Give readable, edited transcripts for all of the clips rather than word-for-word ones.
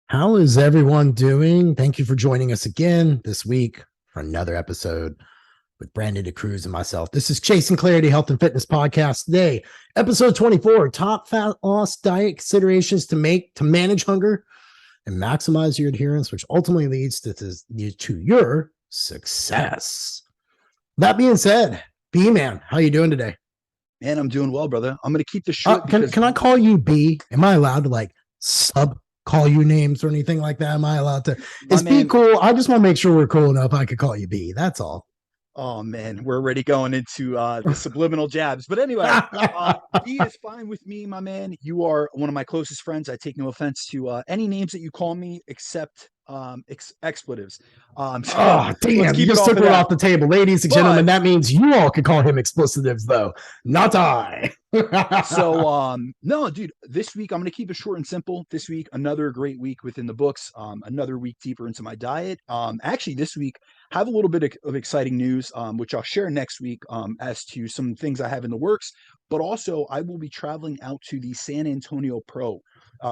How is everyone doing? Thank you for joining us again this week for another episode with Brandon DeCruz and myself. This is Chasing Clarity Health and Fitness Podcast. Today, episode 24, top fat loss diet considerations to make to manage hunger and maximize your adherence, which ultimately leads to your success. That being said, B-Man, how you doing today? Man, I'm doing well, brother. I'm going to keep this short. Can I call you B? Am I allowed to sub call you names or anything like that? Am I allowed to? Is B cool? I just want to make sure we're cool enough. I could call you B. That's all. Oh man, we're already going into the subliminal jabs. But anyway, B is fine with me, my man. You are one of my closest friends. I take no offense to any names that you call me except expletives. Oh, damn. You just took it off the table. Ladies and gentlemen, that means you all could call him expletives, though. Not I. No, dude, this week I'm going to keep it short and simple. This week, another great week within the books, another week deeper into my diet. Actually, this week, have a little bit of exciting news, which I'll share next week as to some things I have in the works. But also, I will be traveling out to the San Antonio Pro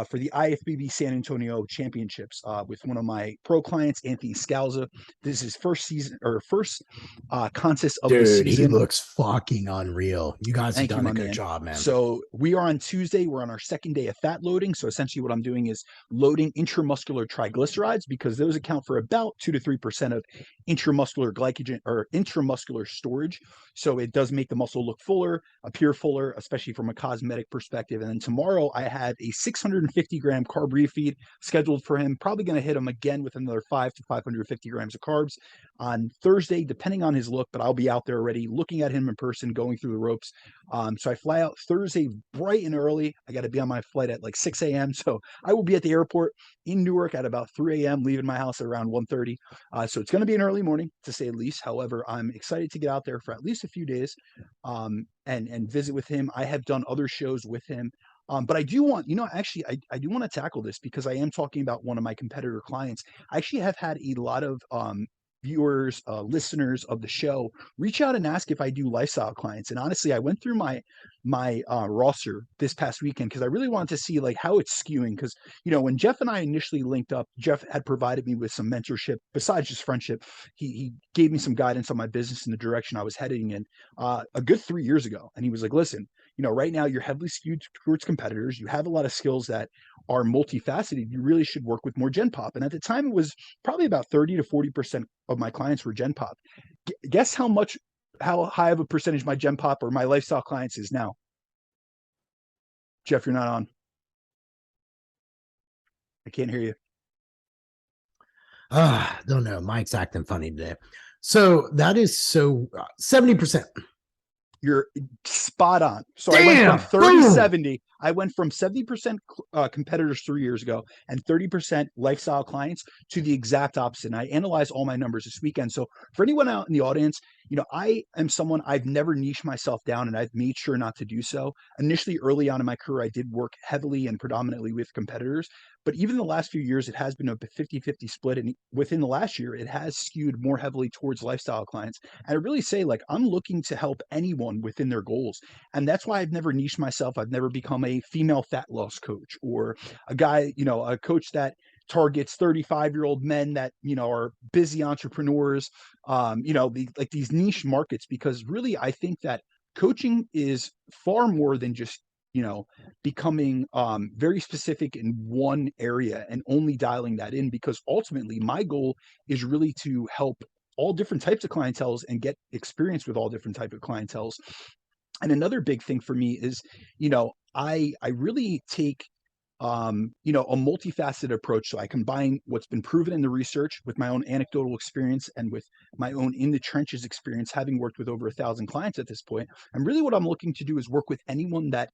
for the IFBB San Antonio Championships with one of my pro clients, Anthony Scalza. This is his first season or first contest of the season. He looks fucking unreal. You guys have done a good job, man. So we are on Tuesday. We're on our second day of fat loading. So essentially what I'm doing is loading intramuscular triglycerides because those account for about 2 to 3% of intramuscular glycogen or intramuscular storage. So it does make the muscle look fuller, appear fuller, especially from a cosmetic perspective. And then tomorrow I have a 650 gram carb refeed scheduled for him. Probably going to hit him again with another 5 to 550 grams of carbs on Thursday, depending on his look. But I'll be out there already looking at him in person, going through the ropes. So I fly out Thursday bright and early. I got to be on my flight at like 6 a.m. So I will be at the airport in Newark at about 3 a.m., leaving my house at around 1:30. So it's going to be an early morning, to say the least. However, I'm excited to get out there for at least a few days and visit with him. I have done other shows with him. But I do want, actually, I do want to tackle this because I am talking about one of my competitor clients. I actually have had a lot of viewers, listeners of the show reach out and ask if I do lifestyle clients. And honestly, I went through my roster this past weekend because I really wanted to see like how it's skewing. Because when Jeff and I initially linked up, Jeff had provided me with some mentorship besides just friendship. He gave me some guidance on my business and the direction I was heading in a good 3 years ago. And he was like, listen, right now you're heavily skewed towards competitors. You have a lot of skills that are multifaceted. You really should work with more Gen Pop. And at the time, it was probably about 30 to 40% of my clients were Gen Pop. Guess how high of a percentage my Gen Pop or my lifestyle clients is now? Jeff, you're not on. I can't hear you. Don't know. Mike's acting funny today. So that is 70%. You're spot on. So damn, I went from 30 to 70. I went from 70% competitors 3 years ago and 30% lifestyle clients to the exact opposite. And I analyzed all my numbers this weekend. So for anyone out in the audience, I am someone, I've never niched myself down and I've made sure not to do so. Initially, early on in my career, I did work heavily and predominantly with competitors. But even the last few years, it has been a 50-50 split. And within the last year, it has skewed more heavily towards lifestyle clients. And I really say, I'm looking to help anyone within their goals. And that's why I've never niched myself. I've never become a female fat loss coach or a guy, a coach that targets 35-year-old men that, are busy entrepreneurs, these niche markets, because really, I think that coaching is far more than just becoming very specific in one area and only dialing that in, because ultimately my goal is really to help all different types of clienteles and get experience with all different types of clienteles. And another big thing for me is, I really take a multifaceted approach. So I combine what's been proven in the research with my own anecdotal experience and with my own in the trenches experience, having worked with over 1,000 clients at this point. And really what I'm looking to do is work with anyone that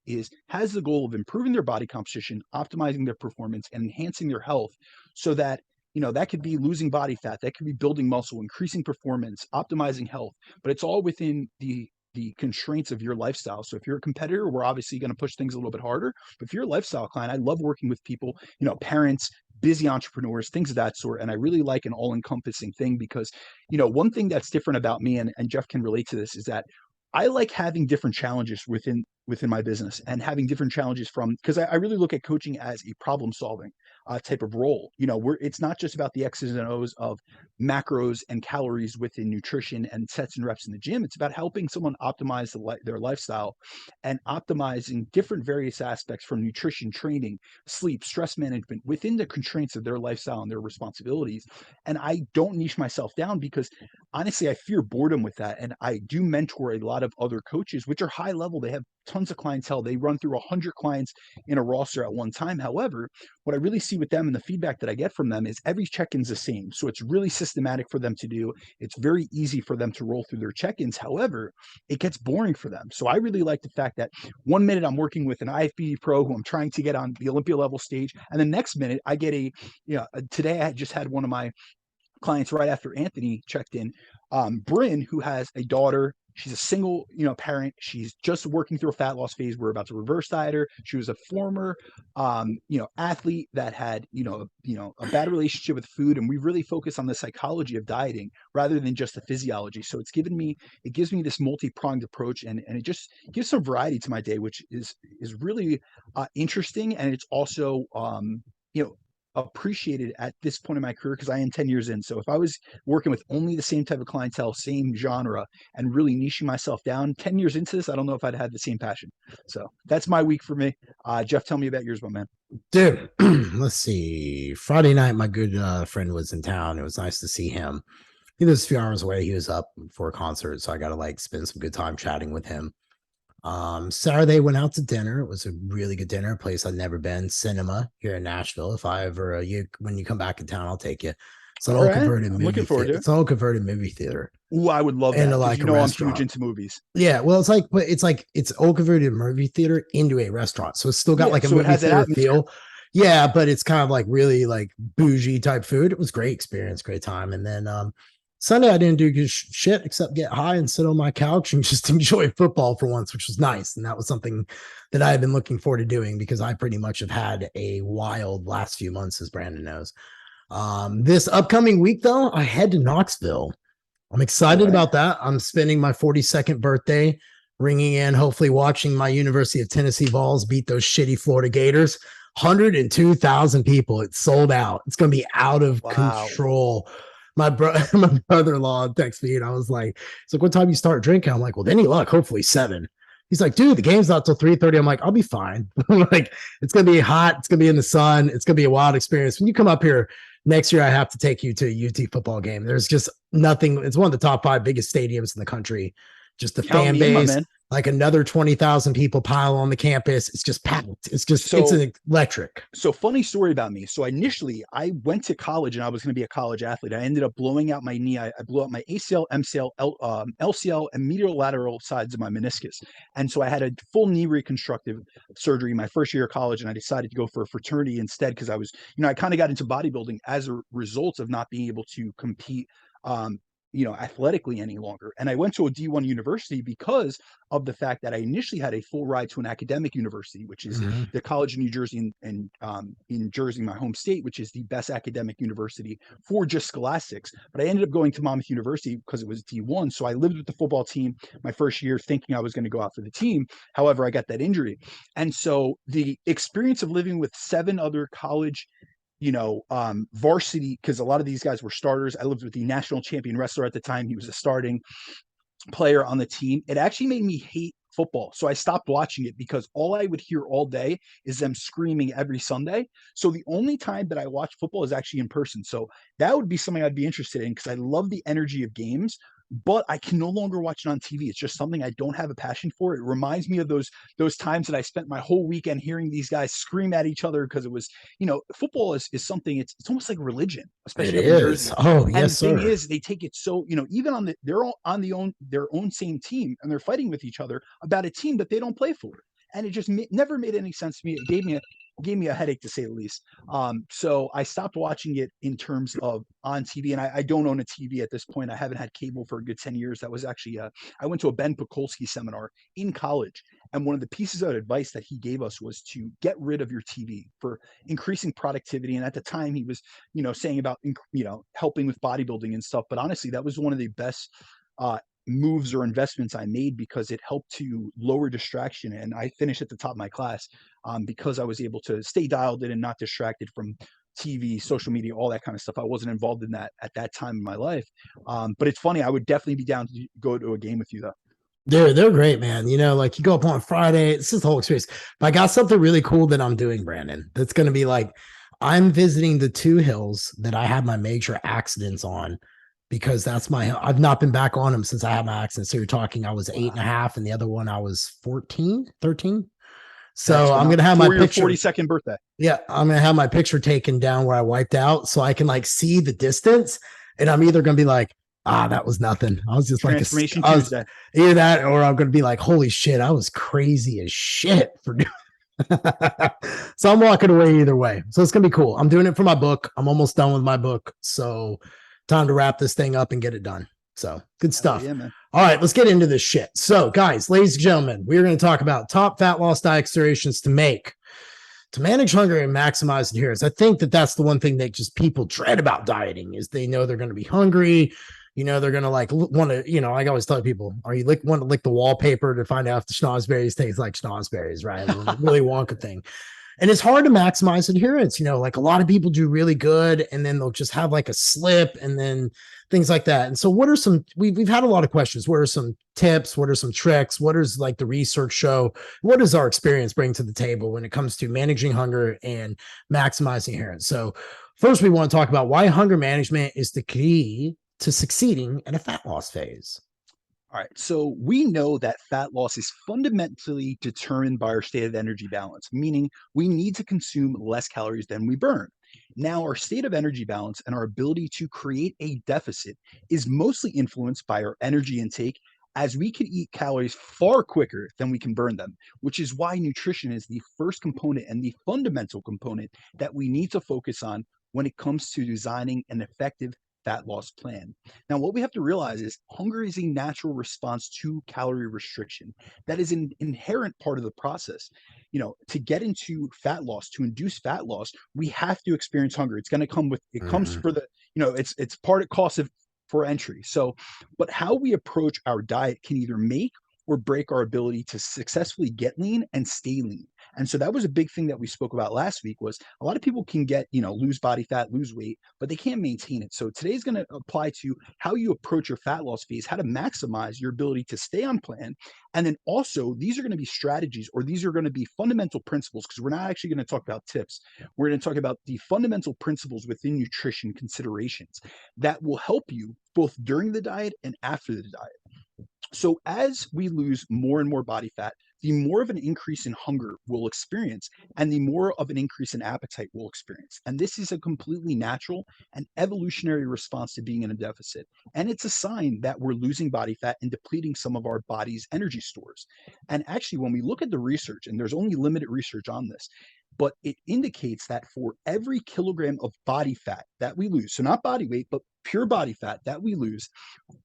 has the goal of improving their body composition, optimizing their performance, and enhancing their health, so that that could be losing body fat, that could be building muscle, increasing performance, optimizing health, but it's all within the constraints of your lifestyle. So if you're a competitor, we're obviously going to push things a little bit harder. But if you're a lifestyle client, I love working with people, parents, busy entrepreneurs, things of that sort. And I really like an all-encompassing thing because, one thing that's different about me, and Jeff can relate to this, is that I like having different challenges within my business and having different challenges because I really look at coaching as a problem solving. type of role. It's not just about the X's and O's of macros and calories within nutrition and sets and reps in the gym. It's about helping someone optimize their lifestyle and optimizing different various aspects from nutrition, training, sleep, stress management within the constraints of their lifestyle and their responsibilities. And I don't niche myself down because honestly, I fear boredom with that. And I do mentor a lot of other coaches, which are high level. They have tons of clientele. They run through 100 clients in a roster at one time. However, what I really see with them and the feedback that I get from them is every check-in's the same. So it's really systematic for them to do. It's very easy for them to roll through their check-ins. However, it gets boring for them. So I really like the fact that 1 minute I'm working with an IFBB pro who I'm trying to get on the Olympia level stage. And the next minute I get today I just had one of my clients right after Anthony checked in, Bryn, who has a daughter. She's a single, parent. She's just working through a fat loss phase. We're about to reverse diet her. She was a former, athlete that had, a bad relationship with food. And we really focus on the psychology of dieting rather than just the physiology. So it gives me this multi-pronged approach, and it just gives some variety to my day, which is really interesting. And it's also, appreciated at this point in my career because I am 10 years in. So if I was working with only the same type of clientele, same genre, and really niching myself down 10 years into this, I don't know if I'd had the same passion. So that's my week for me. Jeff, tell me about yours, my man. Dude, let's see. Friday night, my good friend was in town. It was nice to see him. He lives a few hours away. He was up for a concert, so I got to spend some good time chatting with him. Saturday went out to dinner. It was a really good dinner, a place I'd never been. Cinema here in Nashville. If I ever when you come back in town, I'll take you. It's an old converted movie. Looking forward to it. It's an old converted movie theater. Ooh, I would love that. And I'm huge into movies. Yeah, well, it's old converted movie theater into a restaurant, so it's still got a movie theater feel. Yeah, but it's kind of really bougie type food. It was great experience, great time, and then Sunday, I didn't do shit except get high and sit on my couch and just enjoy football for once, which was nice. And that was something that I had been looking forward to doing because I pretty much have had a wild last few months, as Brandon knows. This upcoming week, though, I head to Knoxville. I'm excited about that. I'm spending my 42nd birthday ringing in, hopefully watching my University of Tennessee Vols beat those shitty Florida Gators. 102,000 people. It's sold out. It's going to be out of control. My brother-in-law texted me and I was like, it's like, what time you start drinking? I'm like, well, any luck, hopefully 7. He's like, dude, the game's not till 3:30. I'm like, I'll be fine. It's going to be hot. It's going to be in the sun. It's going to be a wild experience. When you come up here next year, I have to take you to a UT football game. There's just nothing. It's one of the top 5 biggest stadiums in the country. Just the fan base, another 20,000 people pile on the campus. It's just packed. It's electric. So funny story about me. So initially I went to college and I was going to be a college athlete. I ended up blowing out my knee. I blew out my ACL, MCL, LCL, and medial lateral sides of my meniscus. And so I had a full knee reconstructive surgery my first year of college. And I decided to go for a fraternity instead because I was, I kind of got into bodybuilding as a result of not being able to compete athletically any longer. And I went to a D1 university because of the fact that I initially had a full ride to an academic university, which is the College of New Jersey and in Jersey, my home state, which is the best academic university for just scholastics. But I ended up going to Monmouth University because it was D1. So I lived with the football team my first year thinking I was going to go out for the team. However, I got that injury. And so the experience of living with 7 other college varsity, because a lot of these guys were starters. I lived with the national champion wrestler at the time. He was a starting player on the team. It actually made me hate football. So I stopped watching it because all I would hear all day is them screaming every Sunday. So the only time that I watch football is actually in person. So that would be something I'd be interested in because I love the energy of games, but I can no longer watch it on TV. It's just something I don't have a passion for. It reminds me of those times that I spent my whole weekend hearing these guys scream at each other because it was, football is something, it's almost like religion, especially it is. Oh, yes, and the sir. thing is, they take it so, even they're all on their own same team and they're fighting with each other about a team that they don't play for. And it just never made any sense to me. It gave me a headache, to say the least. So I stopped watching it in terms of on TV, and I don't own a TV at this point. I haven't had cable for a good 10 years. That was actually I went to a Ben Pakulski seminar in college, and one of the pieces of advice that he gave us was to get rid of your TV for increasing productivity. And at the time, he was saying about helping with bodybuilding and stuff. But honestly, that was one of the best moves or investments I made because it helped to lower distraction. And I finished at the top of my class because I was able to stay dialed in and not distracted from TV, social media, all that kind of stuff. I wasn't involved in that at that time in my life. But it's funny. I would definitely be down to go to a game with you though. They're great, man. You know, like you go up on Friday, it's just the whole experience. But I got something really cool that I'm doing, Brandon. That's going to be like, I'm visiting the two hills that I had my major accidents on because I've not been back on them since I had my accident. So you're talking, I was 8.5 and the other one I was 14, 13. So I'm going to have my picture. 42nd birthday. Yeah. I'm going to have my picture taken down where I wiped out so I can like see the distance. And I'm either going to be like, that was nothing. I was just Transformation Tuesday. Either that, or I'm going to be like, holy shit, I was crazy as shit for doing. So I'm walking away either way. So it's going to be cool. I'm doing it for my book. I'm almost done with my book. So time to wrap this thing up and get it done. So good stuff. Yeah, man. All right, let's get into this shit. So guys, ladies and gentlemen, we're going to talk about top fat loss diet considerations to make to manage hunger and maximize adherence. I think that that's the one thing that just people dread about dieting is they know they're going to be hungry. You know, they're going to like want to, you know, I always tell people, are you want to lick the wallpaper to find out if the schnozberries taste like schnozberries, right? Really Wonka thing. And it's hard to maximize adherence. You know, like a lot of people do really good and then they'll just have like a slip and then things like that. And so what are some, we've had a lot of questions. What are some tips? What are some tricks? What does like the research show? What does our experience bring to the table when it comes to managing hunger and maximizing adherence? So first we want to talk about why hunger management is the key to succeeding in a fat loss phase. All right. So we know that fat loss is fundamentally determined by our state of energy balance, meaning we need to consume less calories than we burn. Now, our state of energy balance and our ability to create a deficit is mostly influenced by our energy intake, as we can eat calories far quicker than we can burn them, which is why nutrition is the first component and the fundamental component that we need to focus on when it comes to designing an effective fat loss plan. Now, what we have to realize is hunger is a natural response to calorie restriction. That is an inherent part of the process. You know, to get into fat loss, to induce fat loss, we have to experience hunger. It's going to come with, it comes for the, you know, it's part of cost of for entry. So, but how we approach our diet can either make or break our ability to successfully get lean and stay lean. And so that was a big thing that we spoke about last week was a lot of people can get, you know, lose body fat, lose weight, but they can't maintain it. So today's going to apply to how you approach your fat loss phase, how to maximize your ability to stay on plan. And then also these are going to be strategies or these are going to be fundamental principles because we're not actually going to talk about tips. We're going to talk about the fundamental principles within nutrition considerations that will help you both during the diet and after the diet. So as we lose more and more body fat, the more of an increase in hunger we'll experience and the more of an increase in appetite we'll experience. And this is a completely natural and evolutionary response to being in a deficit. And it's a sign that we're losing body fat and depleting some of our body's energy stores. And actually, when we look at the research, and there's only limited research on this, but it indicates that for every kilogram of body fat that we lose, so not body weight, but pure body fat that we lose,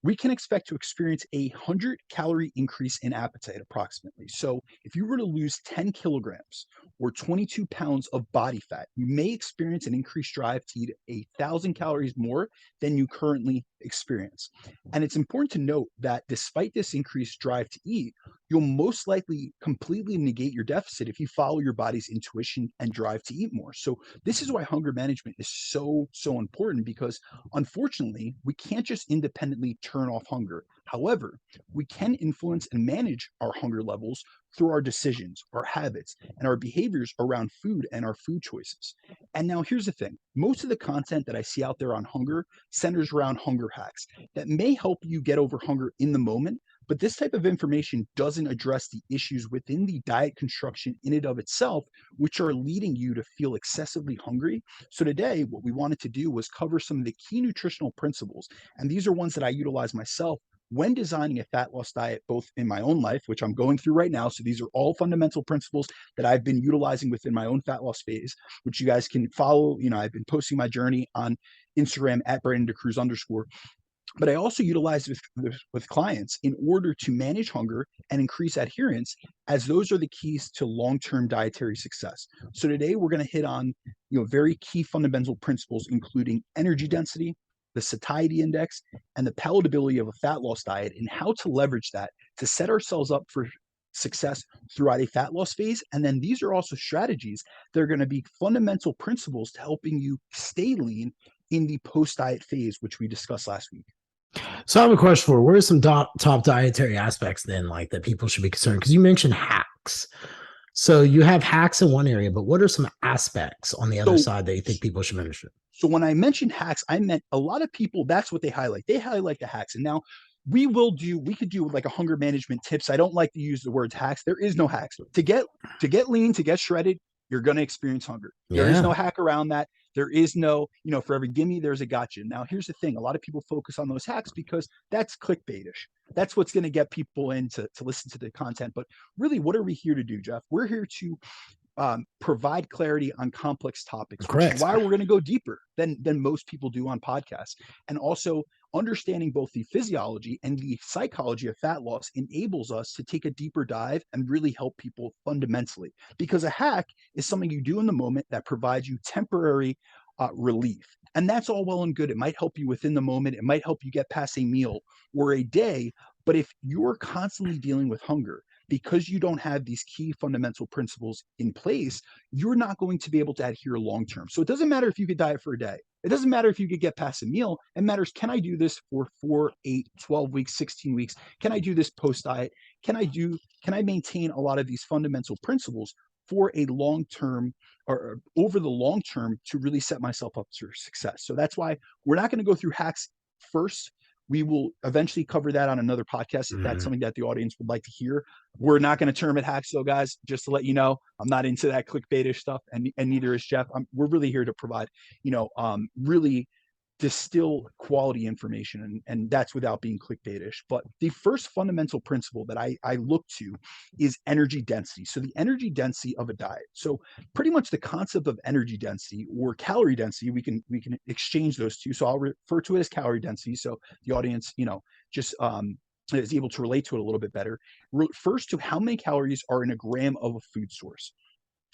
we can expect to experience 100-calorie increase in appetite approximately. So if you were to lose 10 kilograms or 22 pounds of body fat, you may experience an increased drive to eat 1,000 calories more than you currently experience. And it's important to note that despite this increased drive to eat, you'll most likely completely negate your deficit if you follow your body's intuition and drive to eat more. So this is why hunger management is so important, because unfortunately, we can't just independently turn off hunger. However, we can influence and manage our hunger levels through our decisions, our habits, and our behaviors around food and our food choices. And now here's the thing. Most of the content that I see out there on hunger centers around hunger hacks that may help you get over hunger in the moment, but this type of information doesn't address the issues within the diet construction in and of itself, which are leading you to feel excessively hungry. So today, what we wanted to do was cover some of the key nutritional principles. And these are ones that I utilize myself when designing a fat loss diet, both in my own life, which I'm going through right now. So these are all fundamental principles that I've been utilizing within my own fat loss phase, which you guys can follow. You know, I've been posting my journey on Instagram at @BrandonDeCruz_. But I also utilize with clients in order to manage hunger and increase adherence, as those are the keys to long-term dietary success. So today we're going to hit on, you know, very key fundamental principles, including energy density, the Satiety Index, and the palatability of a fat loss diet, and how to leverage that to set ourselves up for success throughout a fat loss phase. And then these are also strategies that are going to be fundamental principles to helping you stay lean in the post-diet phase, which we discussed last week. So I have a question for you. What are some top dietary aspects then, like that people should be concerned? Because you mentioned hacks. So you have hacks in one area, but what are some aspects on the other side that you think people should mention? So when I mentioned hacks, I meant a lot of people, that's what they highlight. They highlight the hacks. And now we could do like a hunger management tips. I don't like to use the words hacks. There is no hacks. To get lean, to get shredded, you're going to experience hunger. There is no hack around that. There is no, for every gimme, there's a gotcha. Now, here's the thing. A lot of people focus on those hacks because that's clickbaitish. That's what's going to get people in to listen to the content. But really, what are we here to do, Jeff? We're here to provide clarity on complex topics, which is why we're going to go deeper than most people do on podcasts. And also understanding both the physiology and the psychology of fat loss enables us to take a deeper dive and really help people fundamentally, because a hack is something you do in the moment that provides you temporary relief. And that's all well and good. It might help you within the moment. It might help you get past a meal or a day. But if you're constantly dealing with hunger, because you don't have these key fundamental principles in place, you're not going to be able to adhere long term. So it doesn't matter if you could diet for a day. It doesn't matter if you could get past a meal. It matters, can I do this for 4, 8, 12 weeks, 16 weeks? Can I do this post diet? Can I maintain a lot of these fundamental principles for a long term or over the long term to really set myself up for success? So that's why we're not going to go through hacks first. We will eventually cover that on another podcast if that's something that the audience would like to hear. We're not going to term it hacks, though, guys. Just to let you know, I'm not into that clickbaitish stuff, and neither is Jeff. We're really here to provide, really distill quality information, and that's without being clickbaitish. But the first fundamental principle that I look to is energy density. So the energy density of a diet. So pretty much the concept of energy density or calorie density, we can exchange those two. So I'll refer to it as calorie density, so the audience, just is able to relate to it a little bit better. Refers to how many calories are in a gram of a food source.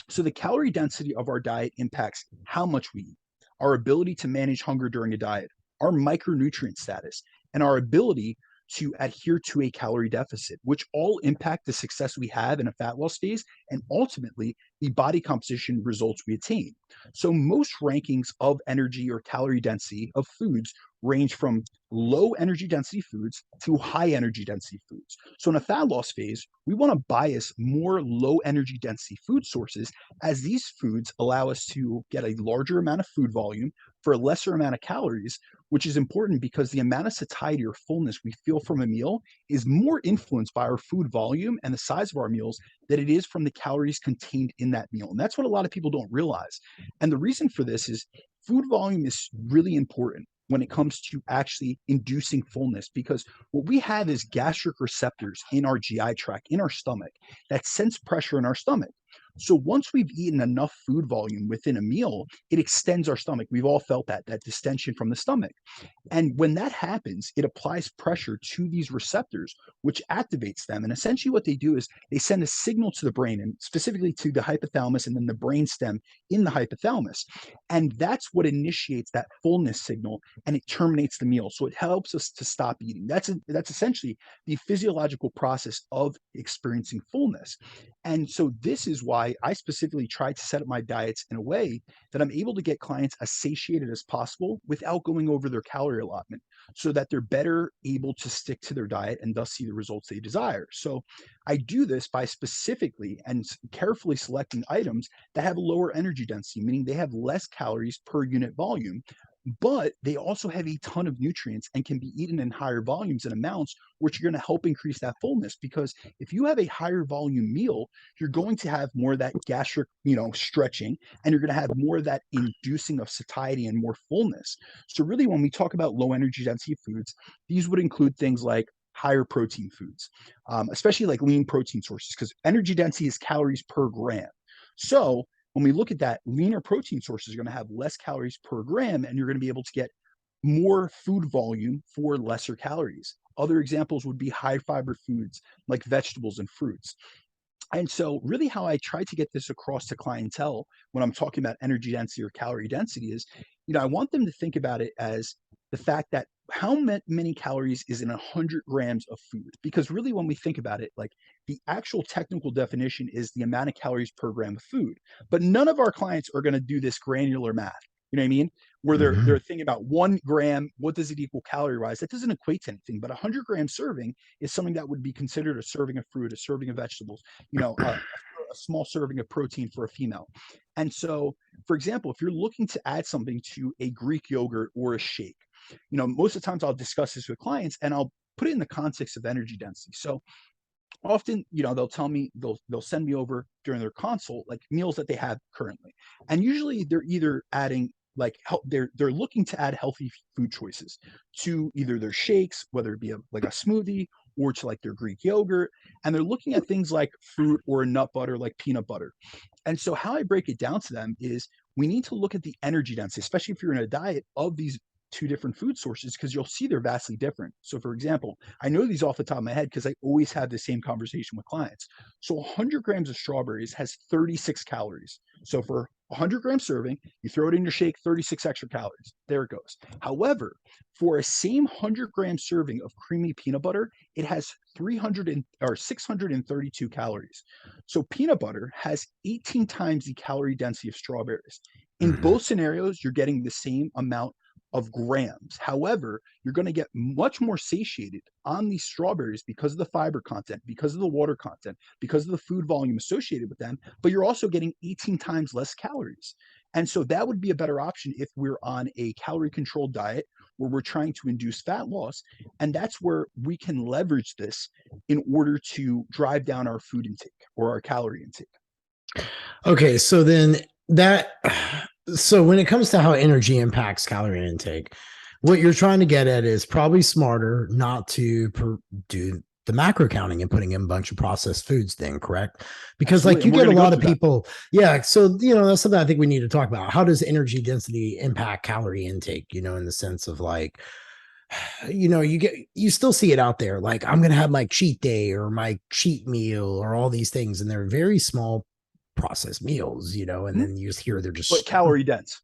So the calorie density of our diet impacts how much we eat, our ability to manage hunger during a diet, our micronutrient status, and our ability to adhere to a calorie deficit, which all impact the success we have in a fat loss phase and ultimately the body composition results we attain. So most rankings of energy or calorie density of foods range from low energy density foods to high energy density foods. So in a fat loss phase, we want to bias more low energy density food sources, as these foods allow us to get a larger amount of food volume for a lesser amount of calories, which is important because the amount of satiety or fullness we feel from a meal is more influenced by our food volume and the size of our meals than it is from the calories contained in that meal. And that's what a lot of people don't realize. And the reason for this is food volume is really important when it comes to actually inducing fullness, because what we have is gastric receptors in our GI tract, in our stomach, that sense pressure in our stomach. So once we've eaten enough food volume within a meal, it extends our stomach. We've all felt that distension from the stomach. And when that happens, it applies pressure to these receptors, which activates them. And essentially what they do is they send a signal to the brain, and specifically to the hypothalamus and then the brainstem in the hypothalamus. And that's what initiates that fullness signal, and it terminates the meal. So it helps us to stop eating. That's essentially the physiological process of experiencing fullness. And so this is why I specifically try to set up my diets in a way that I'm able to get clients as satiated as possible without going over their calorie allotment, so that they're better able to stick to their diet and thus see the results they desire. So I do this by specifically and carefully selecting items that have lower energy density, meaning they have less calories per unit volume, but they also have a ton of nutrients and can be eaten in higher volumes and amounts, which are going to help increase that fullness. Because if you have a higher volume meal, you're going to have more of that gastric, stretching, and you're going to have more of that inducing of satiety and more fullness. So really, when we talk about low energy density foods, these would include things like higher protein foods, especially like lean protein sources, because energy density is calories per gram. So when we look at that, leaner protein sources are going to have less calories per gram, and you're going to be able to get more food volume for lesser calories. Other examples would be high fiber foods like vegetables and fruits. And so really how I try to get this across to clientele when I'm talking about energy density or calorie density is, I want them to think about it as the fact that many calories is in 100 grams of food? Because really, when we think about it, like the actual technical definition is the amount of calories per gram of food. But none of our clients are going to do this granular math. You know what I mean? Where they're Mhm. thinking about 1 gram, what does it equal calorie wise? That doesn't equate to anything. But a 100-gram serving is something that would be considered a serving of fruit, a serving of vegetables, a small serving of protein for a female. And so, for example, if you're looking to add something to a Greek yogurt or a shake, most of the times I'll discuss this with clients and I'll put it in the context of energy density. So often, they'll tell me they'll send me over during their consult like meals that they have currently, and usually they're either adding like they're looking to add healthy food choices to either their shakes, whether it be like a smoothie or to like their Greek yogurt, and they're looking at things like fruit or nut butter like peanut butter. And so how I break it down to them is we need to look at the energy density, especially if you're in a diet of these two different food sources, because you'll see they're vastly different. So for example, I know these off the top of my head because I always have the same conversation with clients. So 100 grams of strawberries has 36 calories. So for 100-gram serving, you throw it in your shake, 36 extra calories. There it goes. However, for a same 100-gram serving of creamy peanut butter, it has 632 calories. So peanut butter has 18 times the calorie density of strawberries. In Mhm. both scenarios, you're getting the same amount of grams. However, you're going to get much more satiated on these strawberries because of the fiber content, because of the water content, because of the food volume associated with them, but you're also getting 18 times less calories. And so that would be a better option if we're on a calorie controlled diet where we're trying to induce fat loss. And that's where we can leverage this in order to drive down our food intake or our calorie intake. Okay, so then that so when it comes to how energy impacts calorie intake, what you're trying to get at is probably smarter not to do the macro counting and putting in a bunch of processed foods thing, correct? Because Absolutely. like you And we're get a going to go lot of through that. people, yeah. So that's something I think we need to talk about. How does energy density impact calorie intake? In the sense of like, you still see it out there. Like I'm gonna have my cheat day or my cheat meal or all these things, and they're very small processed meals, and Mhm. then you just hear they're But just calorie dense.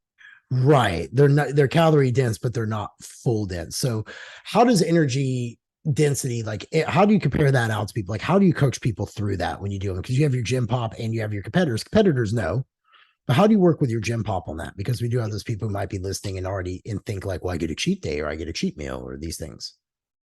right. They're calorie dense, but they're not full dense. So how does energy density how do you compare that out to people? Like how do you coach people through that when you do them? Because you have your gym pop and you have your competitors. Competitors know. But how do you work with your gym pop on that? Because we do have those people who might be listening and already and think like, well, I get a cheat day or I get a cheat meal or these things.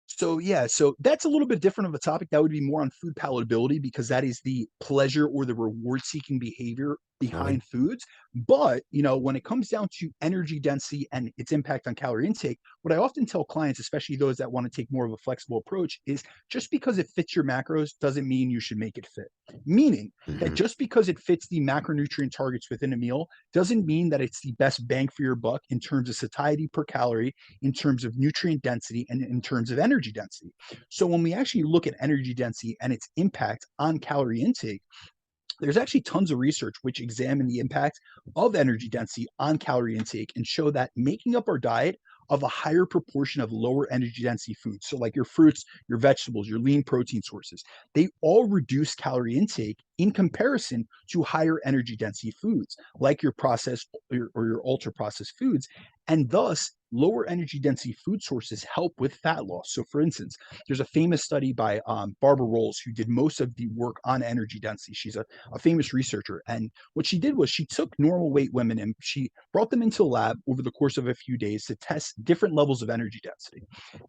So yeah, so that's a little bit different of a topic. That would be more on food palatability because that is the pleasure or the reward seeking behavior Really? behind foods. But when it comes down to energy density and its impact on calorie intake, what I often tell clients, especially those that want to take more of a flexible approach, is just because it fits your macros doesn't mean you should make it fit. Meaning that Mhm. just because it fits the macronutrient targets within a meal doesn't mean that it's the best bang for your buck in terms of satiety per calorie, in terms of nutrient density, and in terms of energy density. So when we actually look at energy density and its impact on calorie intake, there's actually tons of research which examine the impact of energy density on calorie intake and show that making up our diet of a higher proportion of lower energy density foods, so like your fruits, your vegetables, your lean protein sources, they all reduce calorie intake in comparison to higher energy density foods like your processed or your ultra processed foods. And thus, lower energy density food sources help with fat loss. So, for instance, there's a famous study by Barbara Rolls who did most of the work on energy density. She's a famous researcher. And what she did was she took normal weight women and she brought them into a lab over the course of a few days to test different levels of energy density.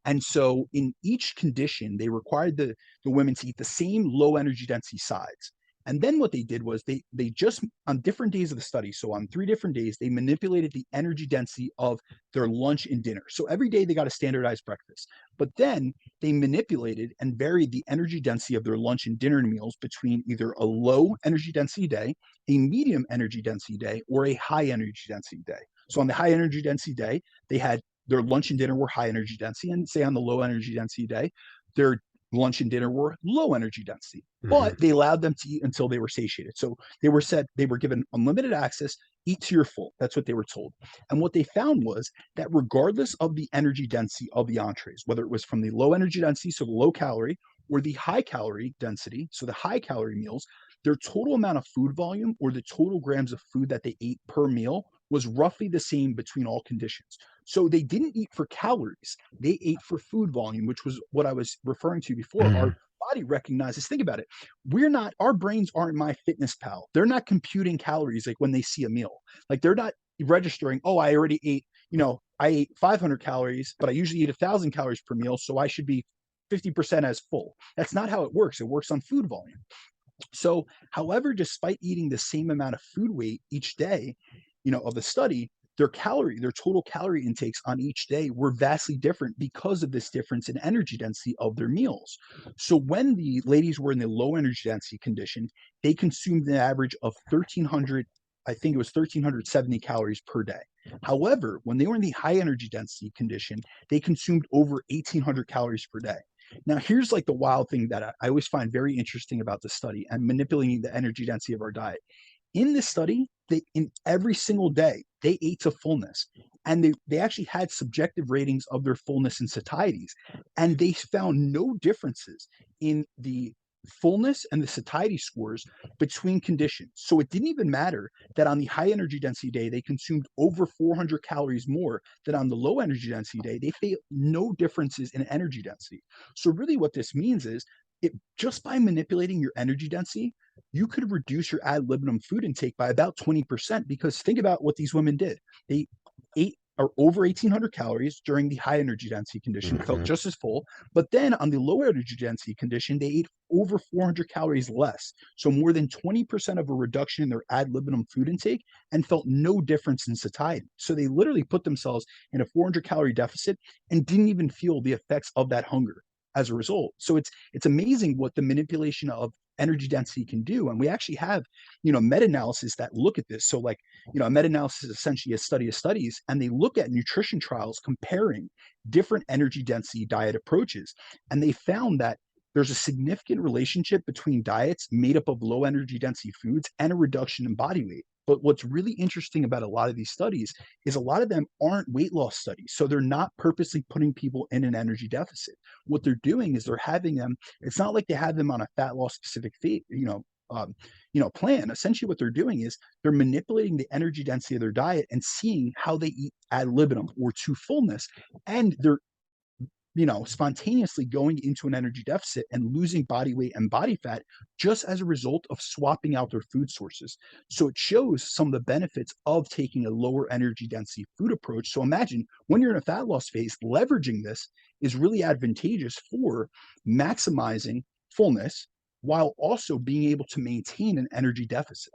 And so in each condition, they required the women to eat the same low energy density sides. And then what they did was they just on different days of the study, so on 3 different days, they manipulated the energy density of their lunch and dinner. So every day they got a standardized breakfast. But then they manipulated and varied the energy density of their lunch and dinner meals between either a low energy density day, a medium energy density day, or a high energy density day. So on the high energy density day, they had their lunch and dinner were high energy density, and say on the low energy density day, their lunch and dinner were low energy density. Mhm. But they allowed them to eat until they were satiated. So they were given unlimited access, eat to your full. That's what they were told. And what they found was that regardless of the energy density of the entrees, whether it was from the low energy density, so the low calorie, or the high calorie density, so the high calorie meals, their total amount of food volume or the total grams of food that they ate per meal was roughly the same between all conditions. So they didn't eat for calories, they ate for food volume, which was what I was referring to before. Our body recognizes, think about it. Our brains aren't my fitness pal. They're not computing calories like when they see a meal. Like they're not registering, oh, I already ate, I ate 500 calories, but I usually eat 1,000 calories per meal. So I should be 50% as full. That's not how it works. It works on food volume. So, however, despite eating the same amount of food weight each day, of the study, their total calorie intakes on each day were vastly different because of this difference in energy density of their meals. So when the ladies were in the low energy density condition, they consumed an average of 1,300, I think it was 1,370 calories per day. However, when they were in the high energy density condition, they consumed over 1,800 calories per day. Now, here's like the wild thing that I always find very interesting about the study and manipulating the energy density of our diet. In this study, in every single day, they ate to fullness. And they actually had subjective ratings of their fullness and satieties. And they found no differences in the fullness and the satiety scores between conditions. So it didn't even matter that on the high energy density day, they consumed over 400 calories more than on the low energy density day. They found no differences in energy density. So really what this means is just by manipulating your energy density, you could reduce your ad libitum food intake by about 20%, because think about what these women did. They ate or over 1,800 calories during the high energy density condition, felt just as full. But then on the low energy density condition, they ate over 400 calories less. So more than 20% of a reduction in their ad libitum food intake, and felt no difference in satiety. So they literally put themselves in a 400 calorie deficit and didn't even feel the effects of that hunger as a result. So it's amazing what the manipulation of energy density can do. And we actually have, meta-analysis that look at this. So like, a meta-analysis is essentially a study of studies, and they look at nutrition trials comparing different energy density diet approaches. And they found that there's a significant relationship between diets made up of low energy density foods and a reduction in body weight. But what's really interesting about a lot of these studies is a lot of them aren't weight loss studies. So they're not purposely putting people in an energy deficit. What they're doing is they're having them, it's not like they have them on a fat loss specific plan. Essentially what they're doing is they're manipulating the energy density of their diet and seeing how they eat ad libitum or to fullness. And they're spontaneously going into an energy deficit and losing body weight and body fat just as a result of swapping out their food sources. So it shows some of the benefits of taking a lower energy density food approach. So imagine when you're in a fat loss phase, leveraging this is really advantageous for maximizing fullness while also being able to maintain an energy deficit.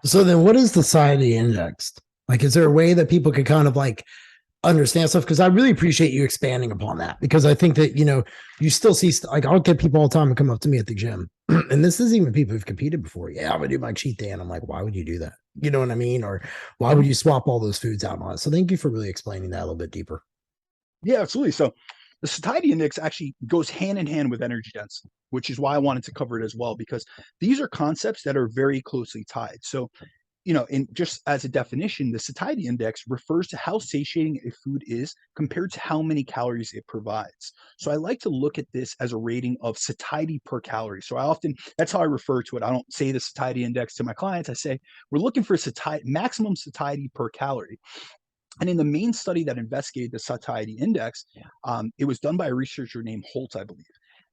So then what is the satiety index? Like, is there a way that people could kind of like understand stuff? Because I really appreciate you expanding upon that, because I think that, you still see, like, I'll get people all the time who come up to me at the gym, and this is even people who've competed before. Yeah, I'm gonna do my cheat day. And I'm like, why would you do that? You know what I mean? Or why would you swap all those foods out on it? So thank you for really explaining that a little bit deeper. Yeah, absolutely. So the satiety index actually goes hand in hand with energy density, which is why I wanted to cover it as well, because these are concepts that are very closely tied. So in just as a definition, the satiety index refers to how satiating a food is compared to how many calories it provides. So I like to look at this as a rating of satiety per calorie. So that's how I refer to it. I don't say the satiety index to my clients. I say we're looking for maximum satiety per calorie. And in the main study that investigated the satiety index, it was done by a researcher named Holt, I believe.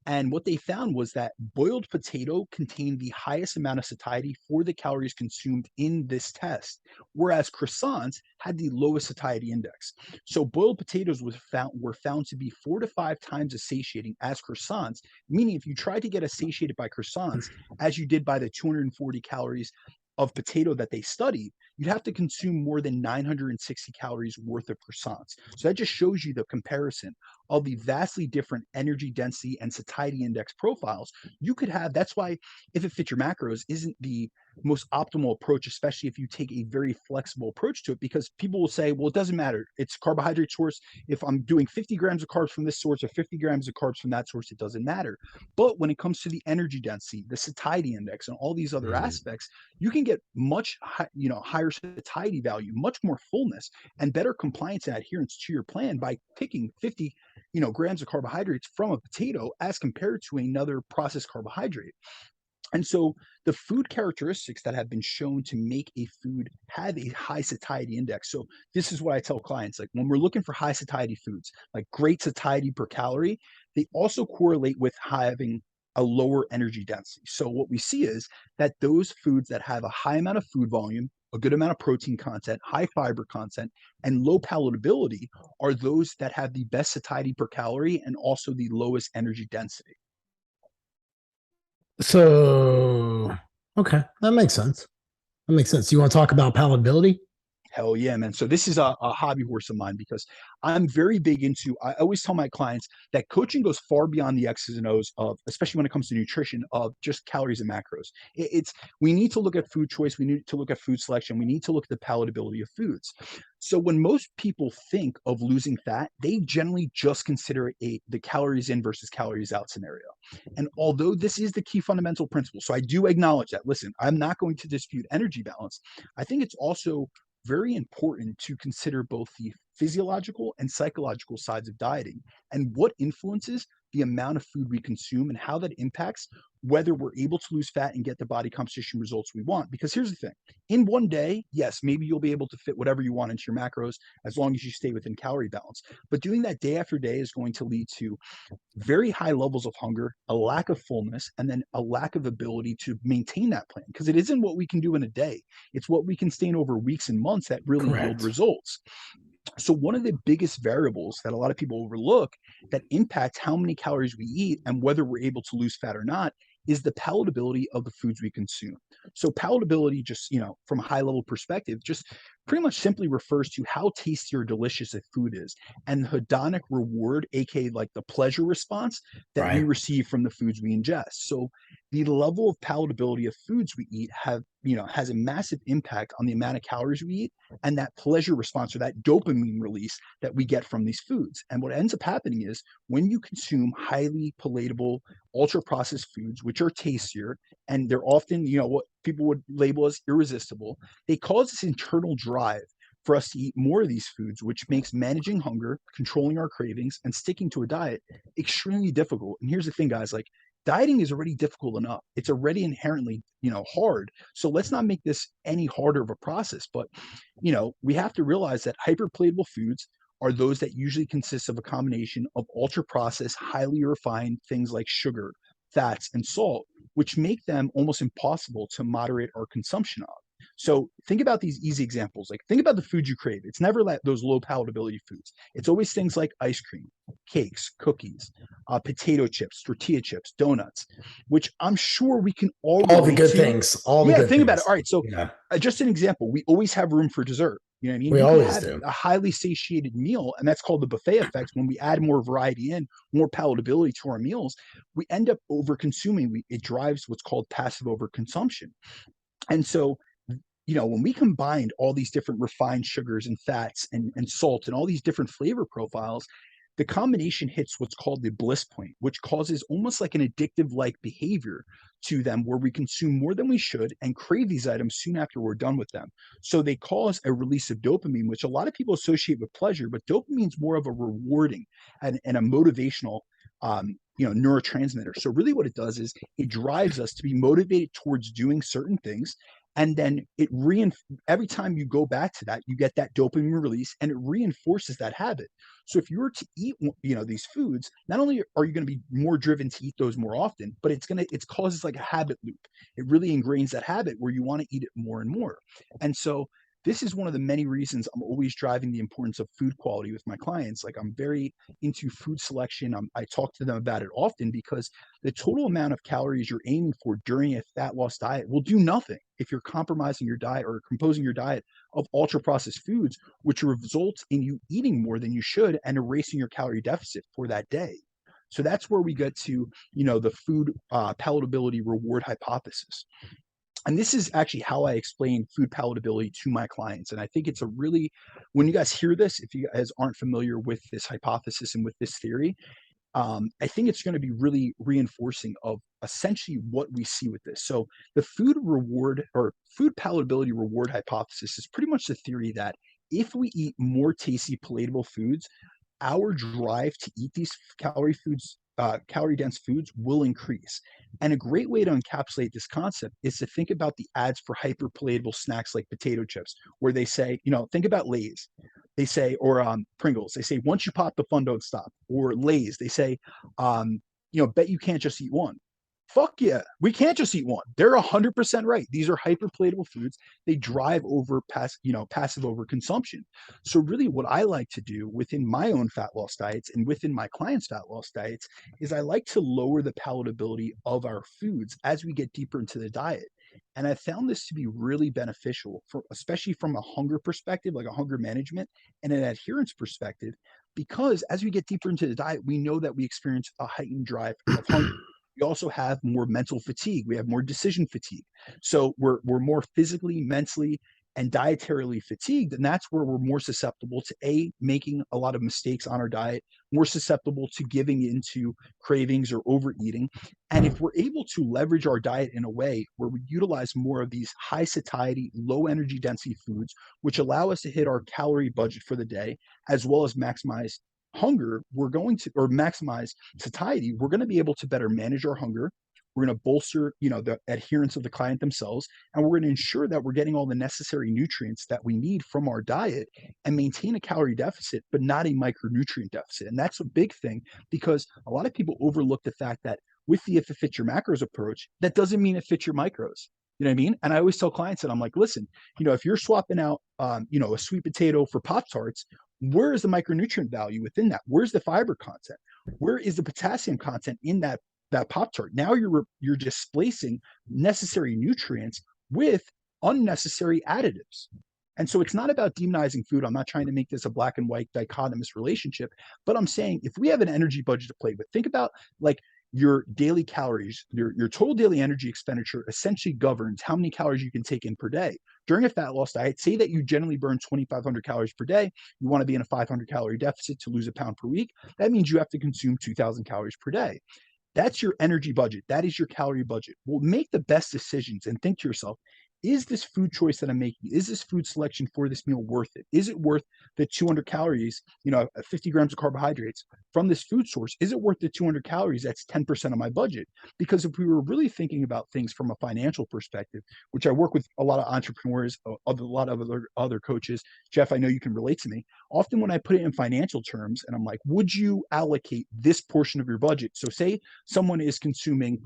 And what they found was that boiled potato contained the highest amount of satiety for the calories consumed in this test, whereas croissants had the lowest satiety index. So boiled potatoes were found to be 4 to 5 times as satiating as croissants, meaning if you tried to get as satiated by croissants as you did by the 240 calories of potato that they studied, you'd have to consume more than 960 calories worth of croissants. So that just shows you the comparison of the vastly different energy density and satiety index profiles you could have. That's why if it fits your macros isn't the most optimal approach, especially if you take a very flexible approach to it, because people will say, well, it doesn't matter. It's carbohydrate source. If I'm doing 50 grams of carbs from this source or 50 grams of carbs from that source, it doesn't matter. But when it comes to the energy density, the satiety index, and all these other aspects, you can get much higher satiety value, much more fullness, and better compliance and adherence to your plan by picking 50 grams of carbohydrates from a potato as compared to another processed carbohydrate. And so the food characteristics that have been shown to make a food have a high satiety index. So this is what I tell clients, like when we're looking for high satiety foods, like great satiety per calorie, they also correlate with having a lower energy density. So what we see is that those foods that have a high amount of food volume, a good amount of protein content, high fiber content, and low palatability are those that have the best satiety per calorie and also the lowest energy density. So, okay, that makes sense. That makes sense. You want to talk about palatability? Hell yeah, man. So this is a hobby horse of mine because I'm very big into, I always tell my clients that coaching goes far beyond the X's and O's of, especially when it comes to nutrition, of just calories and macros. We need to look at food choice. We need to look at food selection. We need to look at the palatability of foods. So when most people think of losing fat, they generally just consider the calories in versus calories out scenario. And although this is the key fundamental principle, so I do acknowledge that, listen, I'm not going to dispute energy balance. I think it's also very important to consider both the physiological and psychological sides of dieting and what influences the amount of food we consume and how that impacts whether we're able to lose fat and get the body composition results we want. Because here's the thing, in one day, yes, maybe you'll be able to fit whatever you want into your macros as long as you stay within calorie balance. But doing that day after day is going to lead to very high levels of hunger, a lack of fullness, and then a lack of ability to maintain that plan because it isn't what we can do in a day. It's what we can sustain over weeks and months that really yield Correct. results. So one of the biggest variables that a lot of people overlook that impacts how many calories we eat and whether we're able to lose fat or not is the palatability of the foods we consume. So palatability, just from a high level perspective, just pretty much simply refers to how tasty or delicious a food is and the hedonic reward, aka like the pleasure response that we Right. receive from the foods we ingest. So the level of palatability of foods we eat has a massive impact on the amount of calories we eat and that pleasure response or that dopamine release that we get from these foods. And what ends up happening is when you consume highly palatable, ultra processed foods, which are tastier, and they're often, what people would label as irresistible, they cause this internal drive for us to eat more of these foods, which makes managing hunger, controlling our cravings, and sticking to a diet extremely difficult. And here's the thing, guys, like dieting is already difficult enough. It's already inherently, hard. So let's not make this any harder of a process. But we have to realize that hyperpalatable foods are those that usually consist of a combination of ultra processed, highly refined things like sugar, fats, and salt, which make them almost impossible to moderate our consumption of. So think about these easy examples. Like think about the food you crave. It's never those low palatability foods. It's always things like ice cream, cakes, cookies, potato chips, tortilla chips, donuts, which I'm sure we can all All the relate good to. things. All the Yeah, good think about it. things. All right, so Yeah. just an example, we always have room for dessert. You know what I mean? We You can always have do. a highly satiated meal, and that's called the buffet effect. When we add more variety in, more palatability to our meals, we end up over consuming. It drives what's called passive overconsumption. And so, when we combined all these different refined sugars and fats and salt and all these different flavor profiles, the combination hits what's called the bliss point, which causes almost like an addictive like behavior to them where we consume more than we should and crave these items soon after we're done with them. So they cause a release of dopamine, which a lot of people associate with pleasure, but dopamine is more of a rewarding and a motivational neurotransmitter. So really what it does is it drives us to be motivated towards doing certain things, and then every time you go back to that, you get that dopamine release and it reinforces that habit. So if you were to eat these foods, not only are you going to be more driven to eat those more often, but it causes like a habit loop. It really ingrains that habit where you want to eat it more and more. And so this is one of the many reasons I'm always driving the importance of food quality with my clients. Like I'm very into food selection. I talk to them about it often because the total amount of calories you're aiming for during a fat loss diet will do nothing if you're compromising your diet or composing your diet of ultra processed foods, which results in you eating more than you should and erasing your calorie deficit for that day. So that's where we get to, the food palatability reward hypothesis. And this is actually how I explain food palatability to my clients. And I think it's when you guys hear this, if you guys aren't familiar with this hypothesis and with this theory, I think it's going to be really reinforcing of essentially what we see with this. So the food reward or food palatability reward hypothesis is pretty much the theory that if we eat more tasty, palatable foods, our drive to eat these calorie foods calorie dense foods will increase. And a great way to encapsulate this concept is to think about the ads for hyperpalatable snacks like potato chips, where they say, think about Lay's. They say, or Pringles, they say, once you pop, the fun don't stop. Or Lay's, they say, bet you can't just eat one. Fuck yeah, we can't just eat one. They're 100% right. These are hyperpalatable foods. They drive over passive overconsumption. So really what I like to do within my own fat loss diets and within my clients' fat loss diets is I like to lower the palatability of our foods as we get deeper into the diet. And I found this to be really beneficial, especially from a hunger perspective, like a hunger management, and an adherence perspective, because as we get deeper into the diet, we know that we experience a heightened drive of hunger. We also have more mental fatigue. We have more decision fatigue. So we're more physically, mentally, and dietarily fatigued. And that's where we're more susceptible to making a lot of mistakes on our diet, more susceptible to giving into cravings or overeating. And if we're able to leverage our diet in a way where we utilize more of these high satiety, low energy density foods, which allow us to hit our calorie budget for the day, as well as maximize hunger, or maximize satiety, we're going to be able to better manage our hunger. We're going to bolster, the adherence of the client themselves, and we're going to ensure that we're getting all the necessary nutrients that we need from our diet and maintain a calorie deficit, but not a micronutrient deficit. And that's a big thing, because a lot of people overlook the fact that with the if it fits your macros approach, that doesn't mean it fits your micros. You know what I mean? And I always tell clients that I'm like, listen, if you're swapping out, a sweet potato for Pop-Tarts, where is the micronutrient value within that? Where's the fiber content? Where is the potassium content in that Pop-Tart? Now you're displacing necessary nutrients with unnecessary additives. And so it's not about demonizing food. I'm not trying to make this a black and white dichotomous relationship, but I'm saying if we have an energy budget to play with, think about like your daily calories, your total daily energy expenditure essentially governs how many calories you can take in per day. During a fat loss diet, say that you generally burn 2,500 calories per day. You want to be in a 500 calorie deficit to lose a pound per week. That means you have to consume 2,000 calories per day. That's your energy budget. That is your calorie budget. Well, make the best decisions and think to yourself, is this food choice that I'm making, is this food selection for this meal worth it? Is it worth the 200 calories, 50 grams of carbohydrates from this food source? Is it worth the 200 calories? That's 10% of my budget. Because if we were really thinking about things from a financial perspective, which I work with a lot of entrepreneurs, a lot of other coaches, Jeff, I know you can relate to me. Often when I put it in financial terms and I'm like, would you allocate this portion of your budget? So say someone is consuming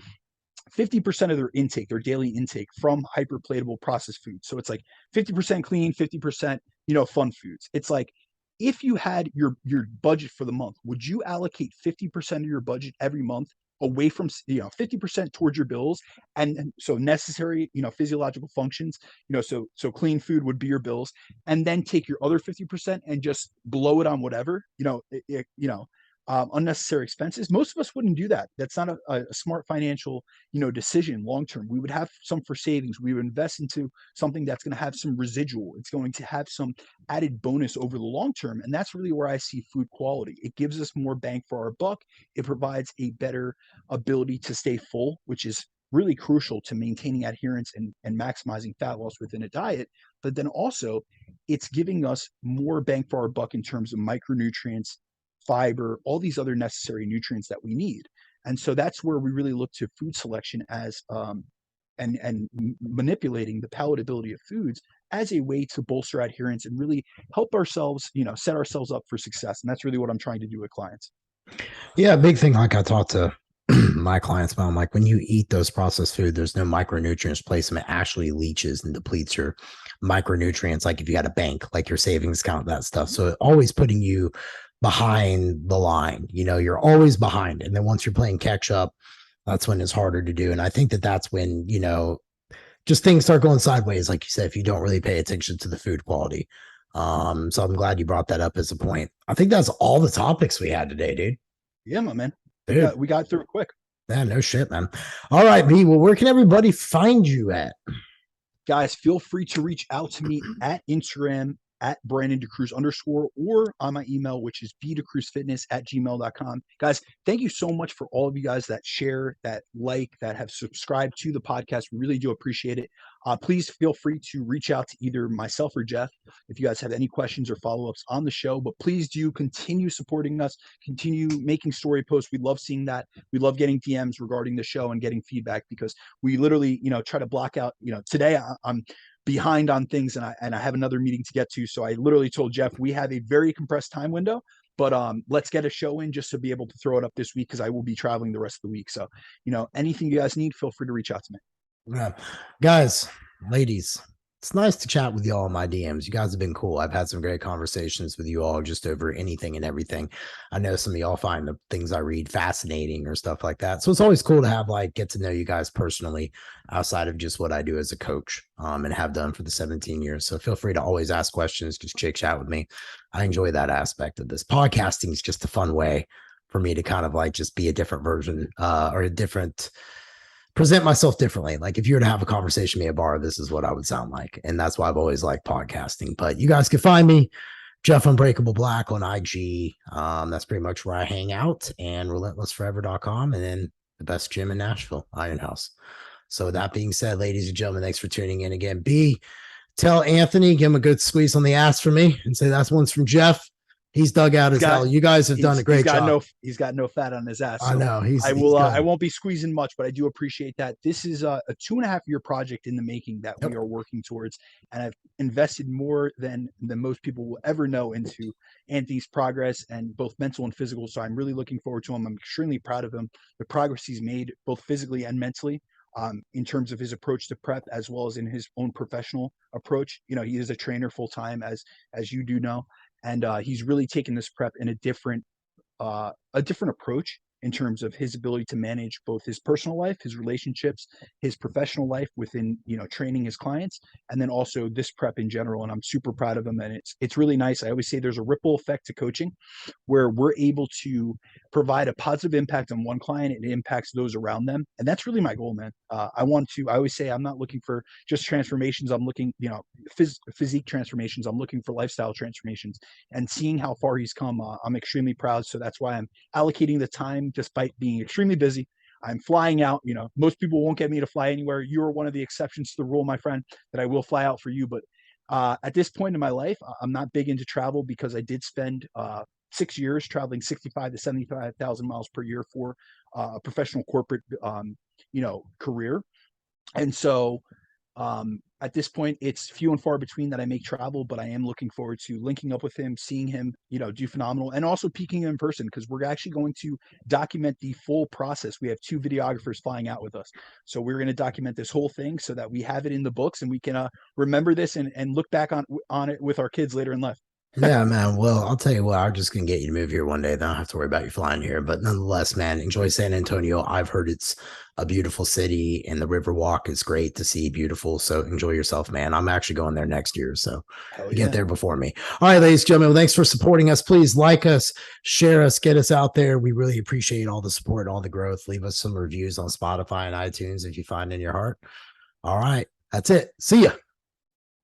50% of their intake, their daily intake, from hyperpalatable processed foods. So it's like 50% clean, 50%, fun foods. It's like, if you had your budget for the month, would you allocate 50% of your budget every month away from, 50% towards your bills, and so necessary, physiological functions, so clean food would be your bills, and then take your other 50% and just blow it on whatever, unnecessary expenses? Most of us wouldn't do that. That's not a smart financial, decision long term. We would have some for savings. We would invest into something that's going to have some residual. It's going to have some added bonus over the long term. And that's really where I see food quality. It gives us more bang for our buck. It provides a better ability to stay full, which is really crucial to maintaining adherence and maximizing fat loss within a diet. But then also, it's giving us more bang for our buck in terms of micronutrients, fiber, all these other necessary nutrients that we need. And so that's where we really look to food selection as and manipulating the palatability of foods as a way to bolster adherence and really help ourselves, set ourselves up for success. And that's really what I'm trying to do with clients. Yeah, big thing, like I talk to my clients about, I'm like, when you eat those processed food, there's no micronutrients placement. It actually leaches and depletes your micronutrients. Like if you got a bank, like your savings account, that stuff. So always putting you behind the line, you're always behind. And then once you're playing catch up, that's when it's harder to do. And I think that's when, just things start going sideways. Like you said, if you don't really pay attention to the food quality. So I'm glad you brought that up as a point. I think that's all the topics we had today, dude. Yeah, my man. Dude. We got through it quick. Yeah, no shit, man. All right, B. Well, where can everybody find you at? Guys, feel free to reach out to me at Instagram at @BrandonDeCruz_ or on my email, which is bdecruzfitness@gmail.com. Guys, thank you so much for all of you guys that share, that like, that have subscribed to the podcast. We really do appreciate it. Please feel free to reach out to either myself or Jeff if you guys have any questions or follow-ups on the show. But please do continue supporting us, continue making story posts. We love seeing that. We love getting DMs regarding the show and getting feedback, because we literally, try to block out, today I'm behind on things and I have another meeting to get to. So I literally told Jeff, we have a very compressed time window, but let's get a show in just to be able to throw it up this week, because I will be traveling the rest of the week. So, anything you guys need, feel free to reach out to me. Yeah. Guys, ladies, it's nice to chat with y'all in my DMs. You guys have been cool. I've had some great conversations with you all just over anything and everything. I know some of y'all find the things I read fascinating or stuff like that. So it's always cool to have get to know you guys personally outside of just what I do as a coach, and have done for the 17 years. So feel free to always ask questions, just chit chat with me. I enjoy that aspect of this. Podcasting is just a fun way for me to kind of just be a different version, or present myself differently. Like if you were to have a conversation with me at a bar, this is what I would sound like. And that's why I've always liked podcasting. But you guys can find me, Jeff Unbreakable Black, on IG. That's pretty much where I hang out, and relentlessforever.com, and then the best gym in Nashville, Iron House. So with that being said, ladies and gentlemen, thanks for tuning in again. B, tell Anthony, give him a good squeeze on the ass for me and say that's one's from Jeff. He's dug out as hell. You guys have done a great job. He's got no fat on his ass. So I know. I won't be squeezing much, but I do appreciate that. This is a 2.5-year project in the making that we are working towards. And I've invested more than most people will ever know into Anthony's progress, and both mental and physical. So I'm really looking forward to him. I'm extremely proud of him, the progress he's made, both physically and mentally, in terms of his approach to prep, as well as in his own professional approach. He is a trainer full time, as you do know. And he's really taken this prep in a different approach in terms of his ability to manage both his personal life, his relationships, his professional life within, training his clients, and then also this prep in general. And I'm super proud of him. And it's really nice. I always say there's a ripple effect to coaching, where we're able to provide a positive impact on one client, and it impacts those around them. And that's really my goal, man. I always say I'm not looking for just transformations. I'm looking, physique transformations. I'm looking for lifestyle transformations, and seeing how far he's come. I'm extremely proud. So that's why I'm allocating the time, despite being extremely busy. I'm flying out. Most people won't get me to fly anywhere. You are one of the exceptions to the rule, my friend, that I will fly out for you. But at this point in my life, I'm not big into travel, because I did spend 6 years traveling 65 to 75,000 miles per year for a professional corporate, career. And so at this point, it's few and far between that I make travel, but I am looking forward to linking up with him, seeing him, do phenomenal, and also peeking him in person, because we're actually going to document the full process. We have 2 videographers flying out with us. So we're going to document this whole thing so that we have it in the books, and we can remember this and look back on it with our kids later in life. Yeah, man. Well, I'll tell you what, I'm just going to get you to move here one day. Then I don't have to worry about you flying here. But nonetheless, man, enjoy San Antonio. I've heard it's a beautiful city, and the river walk is great to see. Beautiful. So enjoy yourself, man. I'm actually going there next year. So get there before me. All right, ladies and gentlemen, well, thanks for supporting us. Please like us, share us, get us out there. We really appreciate all the support, all the growth. Leave us some reviews on Spotify and iTunes if you find in your heart. All right. That's it. See ya.